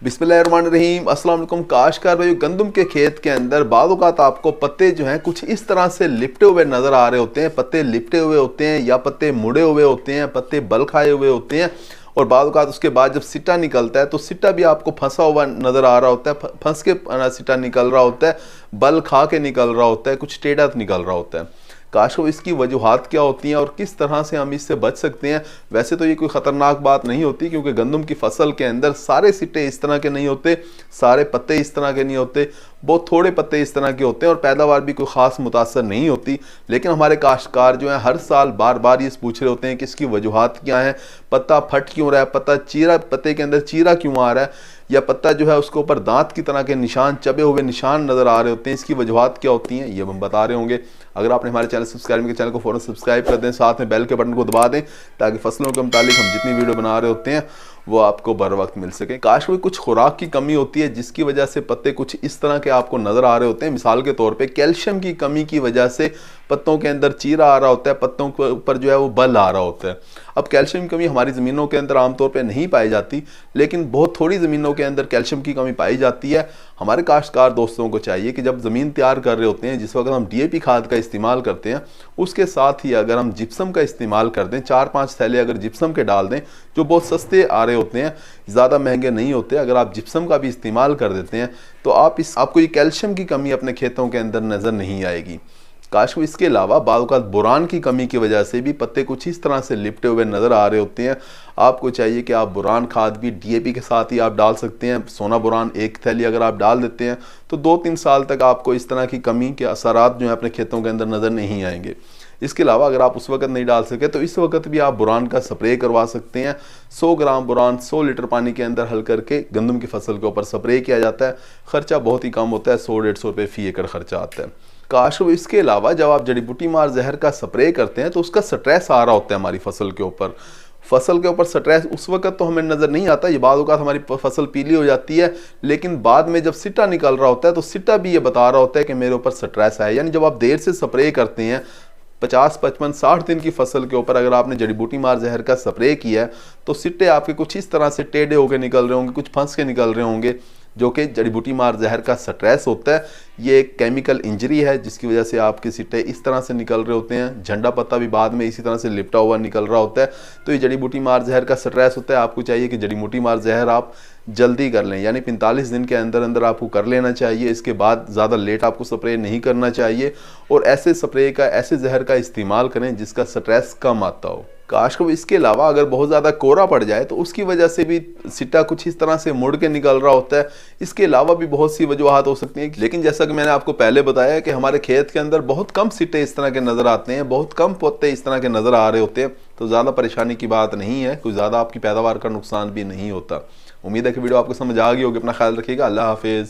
बिस्मिल्लाहिर्रहमानिर्रहीम अस्सलाम वालेकुम। काश्तकार भाई, गंदम के खेत के अंदर बाद औक़ात आपको पत्ते जो हैं कुछ इस तरह से लिपटे हुए नज़र आ रहे होते हैं। पत्ते लिपटे हुए होते हैं या पत्ते मुड़े हुए होते हैं, पत्ते बल खाए हुए होते हैं। और बाद औक़ात उसके बाद जब सिट्टा निकलता है तो सिट्टा भी आपको फंसा हुआ नज़र आ रहा होता है, फंस के सिट्टा निकल रहा होता है, बल खा के निकल रहा होता है, कुछ टेढ़ा निकल रहा होता है। काश को इसकी वजूहात क्या होती हैं और किस तरह से हम इससे बच सकते हैं। वैसे तो ये कोई ख़तरनाक बात नहीं होती, क्योंकि गंदम की फसल के अंदर सारे सिट्टे इस तरह के नहीं होते, सारे पत्ते इस तरह के नहीं होते, बहुत थोड़े पत्ते इस तरह के होते हैं और पैदावार भी कोई ख़ास मुतासर नहीं होती। लेकिन हमारे काश्तकार जो हैं हर साल बार बार ये पूछ रहे होते हैं कि इसकी वजूहात क्या हैं, पत्ता फट क्यों रहा है, पत्ते के अंदर चीरा क्यों आ रहा है, या पत्ता जो है उसके ऊपर दांत की तरह के निशान, चबे हुए निशान नज़र आ रहे होते हैं। इसकी वजूहात क्या होती हैं ये हम बता रहे होंगे। अगर आपने हमारे चैनल सब्सक्राइब किया, चैनल को फ़ौरन सब्सक्राइब कर दें, साथ में बेल के बटन को दबा दें ताकि फसलों के मुतालिक हम जितनी वीडियो बना रहे होते हैं वो आपको बर वक्त मिल सके। काश कोई कुछ खुराक की कमी होती है जिसकी वजह से पत्ते कुछ इस तरह के आपको नज़र आ रहे होते हैं। मिसाल के तौर पे कैल्शियम की कमी की वजह से पत्तों के अंदर चीरा आ रहा होता है, पत्तों के ऊपर जो है वो बल आ रहा होता है। अब कैल्शियम की कमी हमारी ज़मीनों के अंदर आमतौर पे नहीं पाई जाती, लेकिन बहुत थोड़ी ज़मीनों के अंदर कैल्शियम की कमी पाई जाती है। हमारे काश्तकार दोस्तों को चाहिए कि जब ज़मीन तैयार कर रहे होते हैं, जिस वक्त हम DAP खाद का इस्तेमाल करते हैं, उसके साथ ही अगर हम जिप्सम का इस्तेमाल कर दें, 4-5 थैले अगर जिप्सम के डाल दें, जो बहुत सस्ते आ रहे होते हैं, ज़्यादा महंगे नहीं होते, अगर आप जिप्सम का भी इस्तेमाल कर देते हैं तो आपको ये कैल्शियम की कमी अपने खेतों के अंदर नज़र नहीं आएगी। काश को इसके अलावा बाद औक़ात बोरान की कमी की वजह से भी पत्ते कुछ इस तरह से लिपटे हुए नज़र आ रहे होते हैं। आपको चाहिए कि आप बोरान खाद भी DAP के साथ ही आप डाल सकते हैं। सोना बोरान 1 थैली अगर आप डाल देते हैं तो 2-3 साल तक आपको इस तरह की कमी के असरात जो हैं अपने खेतों के अंदर नज़र नहीं आएंगे। इसके अलावा अगर आप उस वक्त नहीं डाल सके तो इस वक्त भी आप बोरान का स्प्रे करवा सकते हैं। 100 ग्राम बोरान 100 लीटर पानी के अंदर हल करके गंदम की फसल के ऊपर स्प्रे किया जाता है। ख़र्चा बहुत ही कम होता है, 100-150 रुपये फ़ी एकड़ खर्चा आता है। काश इसके अलावा जब आप जड़ी बूटी मार जहर का स्प्रे करते हैं तो उसका स्ट्रेस आ रहा होता है हमारी फसल के ऊपर। फसल के ऊपर स्ट्रेस उस वक्त तो हमें नज़र नहीं आता, ये बाद औक़ात हमारी फसल पीली हो जाती है, लेकिन बाद में जब सिट्टा निकल रहा होता है तो सिट्टा भी ये बता रहा होता है कि मेरे ऊपर स्ट्रेस है। यानी जब आप देर से स्प्रे करते हैं, 50, 55, 60 दिन की फसल के ऊपर अगर आपने जड़ी बूटी मार जहर का स्प्रे किया है तो सिट्टे आपके कुछ इस तरह से टेढ़े होकर निकल रहे होंगे, कुछ फंस के निकल रहे होंगे, जो कि जड़ी बूटी मार जहर का स्ट्रेस होता है। ये एक केमिकल इंजरी है जिसकी वजह से आपके सिट्टे इस तरह से निकल रहे होते हैं। झंडा पत्ता भी बाद में इसी तरह से लिपटा हुआ निकल रहा होता है। तो ये जड़ी बूटी मार जहर का स्ट्रेस होता है। आपको चाहिए कि जड़ी बूटी मार जहर आप जल्दी कर लें, यानी 45 दिन के अंदर अंदर आपको कर लेना चाहिए। इसके बाद ज़्यादा लेट आपको स्प्रे नहीं करना चाहिए और ऐसे स्प्रे का, ऐसे जहर का इस्तेमाल करें जिसका स्ट्रेस कम आता हो। काश को इसके अलावा अगर बहुत ज़्यादा कोहरा पड़ जाए तो उसकी वजह से भी सिट्टा कुछ इस तरह से मुड़ के निकल रहा होता है। इसके अलावा भी बहुत सी वजूहात हो सकती हैं, लेकिन जैसा कि मैंने आपको पहले बताया कि हमारे खेत के अंदर बहुत कम सिट्टे इस तरह के नज़र आते हैं, बहुत कम पत्ते इस तरह के नज़र आ रहे होते हैं, तो ज़्यादा परेशानी की बात नहीं है, कुछ ज़्यादा आपकी पैदावार का नुकसान भी नहीं होता। उम्मीद है कि वीडियो आपको समझ आ गई होगी। अपना ख्याल रखिएगा। अल्लाह हाफिज़।